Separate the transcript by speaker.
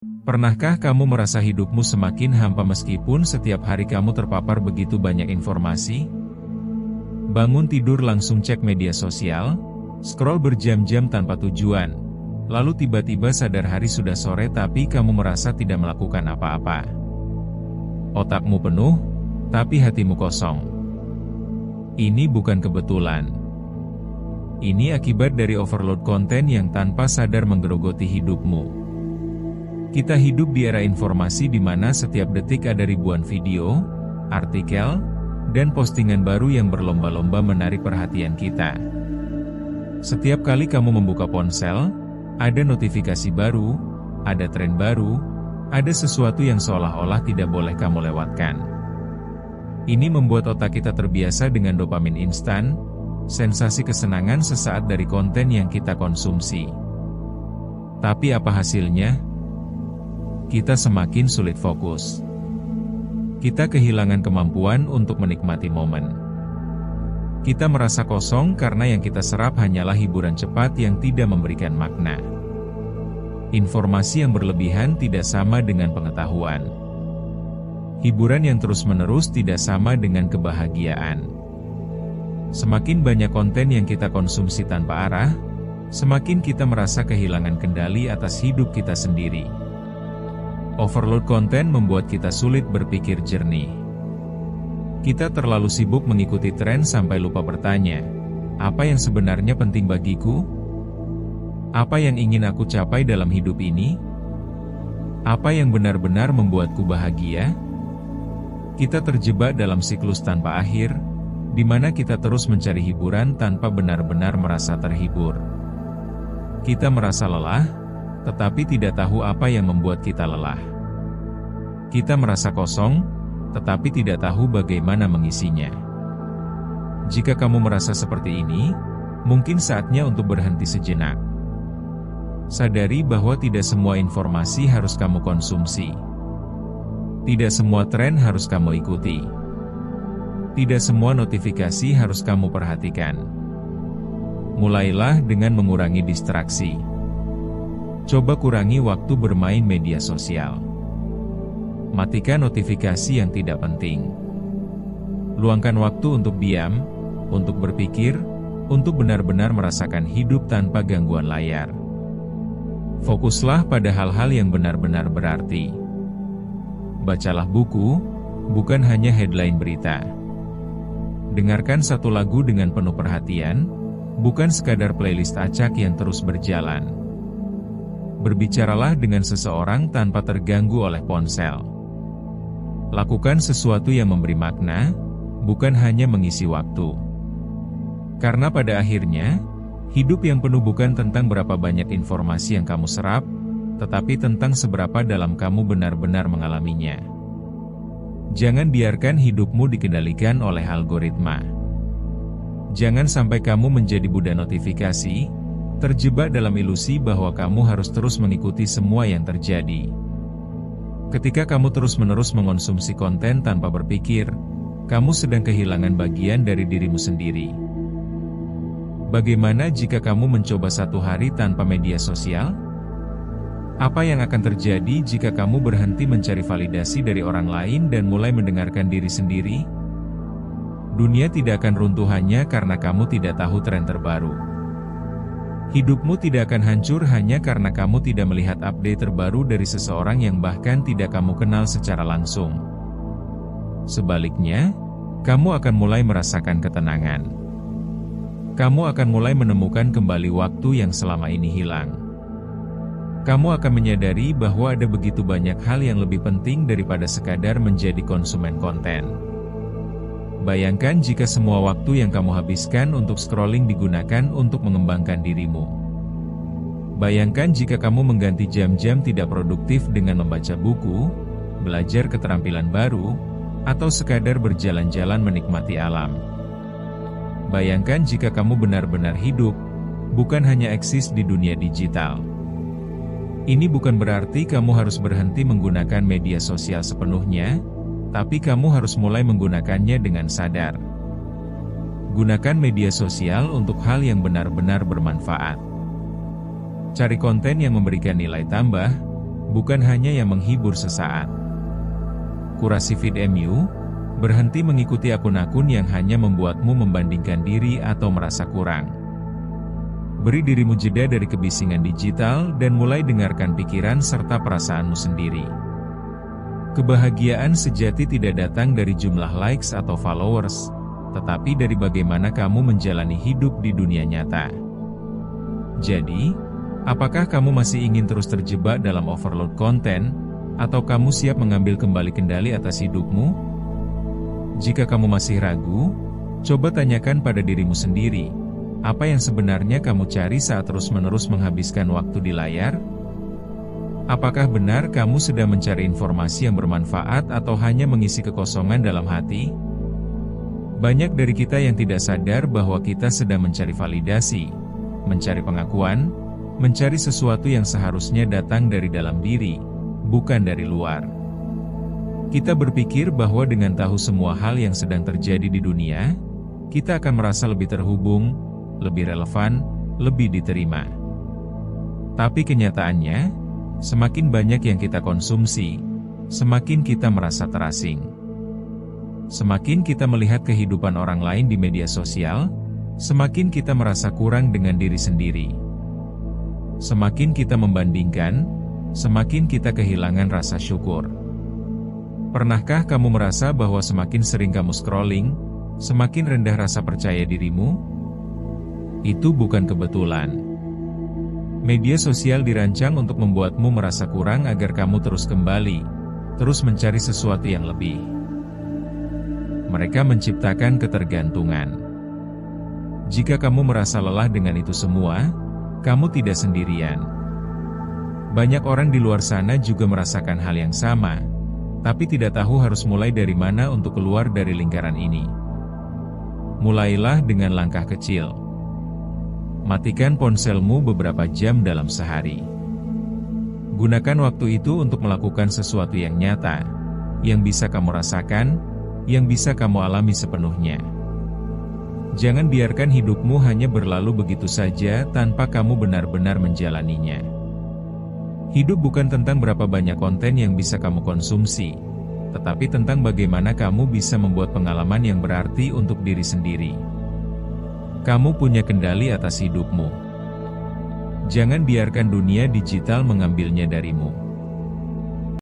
Speaker 1: Pernahkah kamu merasa hidupmu semakin hampa meskipun setiap hari kamu terpapar begitu banyak informasi? Bangun tidur langsung cek media sosial, scroll berjam-jam tanpa tujuan, lalu tiba-tiba sadar hari sudah sore tapi kamu merasa tidak melakukan apa-apa. Otakmu penuh, tapi hatimu kosong. Ini bukan kebetulan. Ini akibat dari overload konten yang tanpa sadar menggerogoti hidupmu. Kita hidup di era informasi di mana setiap detik ada ribuan video, artikel, dan postingan baru yang berlomba-lomba menarik perhatian kita. Setiap kali kamu membuka ponsel, ada notifikasi baru, ada tren baru, ada sesuatu yang seolah-olah tidak boleh kamu lewatkan. Ini membuat otak kita terbiasa dengan dopamin instan, sensasi kesenangan sesaat dari konten yang kita konsumsi. Tapi apa hasilnya? Kita semakin sulit fokus. Kita kehilangan kemampuan untuk menikmati momen. Kita merasa kosong karena yang kita serap hanyalah hiburan cepat yang tidak memberikan makna. Informasi yang berlebihan tidak sama dengan pengetahuan. Hiburan yang terus-menerus tidak sama dengan kebahagiaan. Semakin banyak konten yang kita konsumsi tanpa arah, semakin kita merasa kehilangan kendali atas hidup kita sendiri. Overload konten membuat kita sulit berpikir jernih. Kita terlalu sibuk mengikuti tren sampai lupa bertanya, apa yang sebenarnya penting bagiku? Apa yang ingin aku capai dalam hidup ini? Apa yang benar-benar membuatku bahagia? Kita terjebak dalam siklus tanpa akhir, di mana kita terus mencari hiburan tanpa benar-benar merasa terhibur. Kita merasa lelah, tetapi tidak tahu apa yang membuat kita lelah. Kita merasa kosong, tetapi tidak tahu bagaimana mengisinya. Jika kamu merasa seperti ini, mungkin saatnya untuk berhenti sejenak. Sadari bahwa tidak semua informasi harus kamu konsumsi. Tidak semua tren harus kamu ikuti. Tidak semua notifikasi harus kamu perhatikan. Mulailah dengan mengurangi distraksi. Coba kurangi waktu bermain media sosial. Matikan notifikasi yang tidak penting. Luangkan waktu untuk diam, untuk berpikir, untuk benar-benar merasakan hidup tanpa gangguan layar. Fokuslah pada hal-hal yang benar-benar berarti. Bacalah buku, bukan hanya headline berita. Dengarkan satu lagu dengan penuh perhatian, bukan sekadar playlist acak yang terus berjalan. Berbicaralah dengan seseorang tanpa terganggu oleh ponsel. Lakukan sesuatu yang memberi makna, bukan hanya mengisi waktu. Karena pada akhirnya, hidup yang penuh bukan tentang berapa banyak informasi yang kamu serap, tetapi tentang seberapa dalam kamu benar-benar mengalaminya. Jangan biarkan hidupmu dikendalikan oleh algoritma. Jangan sampai kamu menjadi budak notifikasi, terjebak dalam ilusi bahwa kamu harus terus mengikuti semua yang terjadi. Ketika kamu terus-menerus mengonsumsi konten tanpa berpikir, kamu sedang kehilangan bagian dari dirimu sendiri. Bagaimana jika kamu mencoba satu hari tanpa media sosial? Apa yang akan terjadi jika kamu berhenti mencari validasi dari orang lain dan mulai mendengarkan diri sendiri? Dunia tidak akan runtuh hanya karena kamu tidak tahu tren terbaru. Hidupmu tidak akan hancur hanya karena kamu tidak melihat update terbaru dari seseorang yang bahkan tidak kamu kenal secara langsung. Sebaliknya, kamu akan mulai merasakan ketenangan. Kamu akan mulai menemukan kembali waktu yang selama ini hilang. Kamu akan menyadari bahwa ada begitu banyak hal yang lebih penting daripada sekadar menjadi konsumen konten. Bayangkan jika semua waktu yang kamu habiskan untuk scrolling digunakan untuk mengembangkan dirimu. Bayangkan jika kamu mengganti jam-jam tidak produktif dengan membaca buku, belajar keterampilan baru, atau sekadar berjalan-jalan menikmati alam. Bayangkan jika kamu benar-benar hidup, bukan hanya eksis di dunia digital. Ini bukan berarti kamu harus berhenti menggunakan media sosial sepenuhnya, tapi kamu harus mulai menggunakannya dengan sadar. Gunakan media sosial untuk hal yang benar-benar bermanfaat. Cari konten yang memberikan nilai tambah, bukan hanya yang menghibur sesaat. Kurasi feed MU, berhenti mengikuti akun-akun yang hanya membuatmu membandingkan diri atau merasa kurang. Beri dirimu jeda dari kebisingan digital dan mulai dengarkan pikiran serta perasaanmu sendiri. Kebahagiaan sejati tidak datang dari jumlah likes atau followers, tetapi dari bagaimana kamu menjalani hidup di dunia nyata. Jadi, apakah kamu masih ingin terus terjebak dalam overload konten, atau kamu siap mengambil kembali kendali atas hidupmu? Jika kamu masih ragu, coba tanyakan pada dirimu sendiri, apa yang sebenarnya kamu cari saat terus-menerus menghabiskan waktu di layar? Apakah benar kamu sedang mencari informasi yang bermanfaat atau hanya mengisi kekosongan dalam hati? Banyak dari kita yang tidak sadar bahwa kita sedang mencari validasi, mencari pengakuan, mencari sesuatu yang seharusnya datang dari dalam diri, bukan dari luar. Kita berpikir bahwa dengan tahu semua hal yang sedang terjadi di dunia, kita akan merasa lebih terhubung, lebih relevan, lebih diterima. Tapi kenyataannya, semakin banyak yang kita konsumsi, semakin kita merasa terasing. Semakin kita melihat kehidupan orang lain di media sosial, semakin kita merasa kurang dengan diri sendiri. Semakin kita membandingkan, semakin kita kehilangan rasa syukur. Pernahkah kamu merasa bahwa semakin sering kamu scrolling, semakin rendah rasa percaya dirimu? Itu bukan kebetulan. Media sosial dirancang untuk membuatmu merasa kurang agar kamu terus kembali, terus mencari sesuatu yang lebih. Mereka menciptakan ketergantungan. Jika kamu merasa lelah dengan itu semua, kamu tidak sendirian. Banyak orang di luar sana juga merasakan hal yang sama, tapi tidak tahu harus mulai dari mana untuk keluar dari lingkaran ini. Mulailah dengan langkah kecil. Matikan ponselmu beberapa jam dalam sehari. Gunakan waktu itu untuk melakukan sesuatu yang nyata, yang bisa kamu rasakan, yang bisa kamu alami sepenuhnya. Jangan biarkan hidupmu hanya berlalu begitu saja tanpa kamu benar-benar menjalaninya. Hidup bukan tentang berapa banyak konten yang bisa kamu konsumsi, tetapi tentang bagaimana kamu bisa membuat pengalaman yang berarti untuk diri sendiri. Kamu punya kendali atas hidupmu. Jangan biarkan dunia digital mengambilnya darimu.